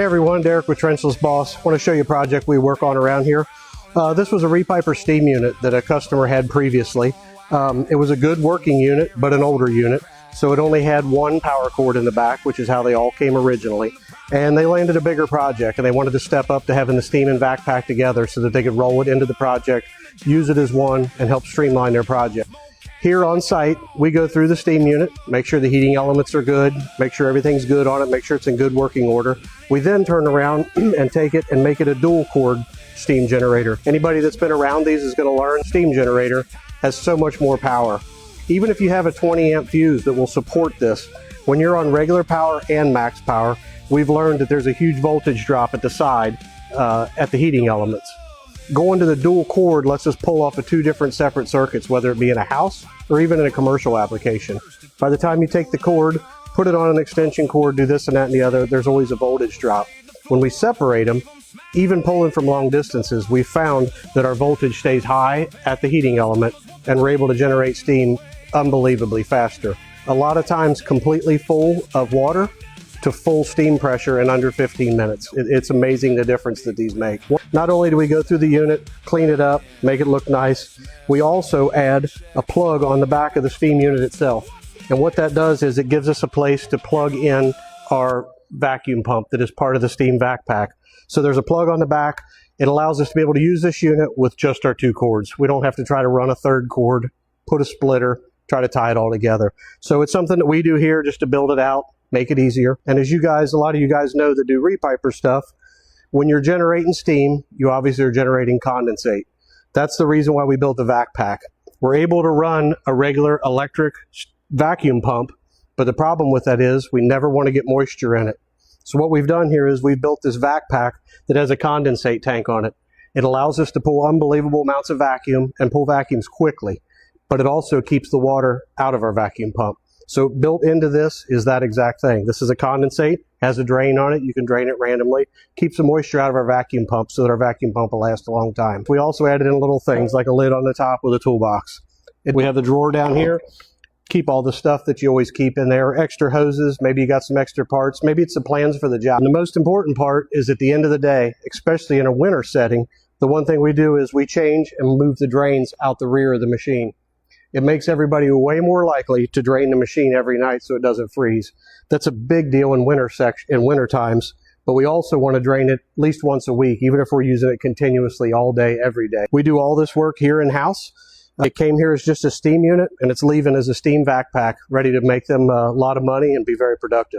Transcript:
Hey everyone, Derek with Trenchless Boss. I want to show you a project we work on around here. This was a repiper steam unit that a customer had previously. It was a good working unit, but an older unit. So it only had one power cord in the back, which is how they all came originally. And they landed a bigger project and they wanted to step up to having the steam and vac pack together so that they could roll it into the project, use it as one, and help streamline their project. Here on site, we go through the steam unit, make sure the heating elements are good, make sure everything's good on it, make sure it's in good working order. We then turn around and take it and make it a dual cord steam generator. Anybody that's been around these is going to learn steam generator has so much more power. Even if you have a 20 amp fuse that will support this, when you're on regular power and max power, we've learned that there's a huge voltage drop at the side at the heating elements. Going to the dual cord lets us pull off of two different separate circuits, whether it be in a house or even in a commercial application. By the time you take the cord, put it on an extension cord, do this and that and the other, there's always a voltage drop. When we separate them, even pulling from long distances, we found that our voltage stays high at the heating element and we're able to generate steam unbelievably faster. A lot of times completely full of water to full steam pressure in under 15 minutes. It's amazing the difference that these make. Not only do we go through the unit, clean it up, make it look nice, we also add a plug on the back of the steam unit itself. And what that does is it gives us a place to plug in our vacuum pump that is part of the Steam Vac Pack. So there's a plug on the back. It allows us to be able to use this unit with just our two cords. We don't have to try to run a third cord, put a splitter, try to tie it all together. So it's something that we do here just to build it out, make it easier. And as you guys, a lot of you guys know that do repiper stuff, when you're generating steam, you obviously are generating condensate. That's the reason why we built the vac pack. We're able to run a regular electric vacuum pump, but the problem with that is we never want to get moisture in it. So what we've done here is we've built this vac pack that has a condensate tank on it. It allows us to pull unbelievable amounts of vacuum and pull vacuums quickly, but it also keeps the water out of our vacuum pump. So built into this is that exact thing. This is a condensate, has a drain on it. You can drain it randomly. Keeps the moisture out of our vacuum pump so that our vacuum pump will last a long time. We also added in little things like a lid on the top with a toolbox. We have the drawer down here. Keep all the stuff that you always keep in there. Extra hoses, maybe you got some extra parts. Maybe it's the plans for the job. And the most important part is at the end of the day, especially in a winter setting, the one thing we do is we change and move the drains out the rear of the machine. It makes everybody way more likely to drain the machine every night so it doesn't freeze. That's a big deal in winter times, but we also want to drain it at least once a week, even if we're using it continuously all day, every day. We do all this work here in-house. It came here as just a steam unit, and it's leaving as a steam vac pack, ready to make them a lot of money and be very productive.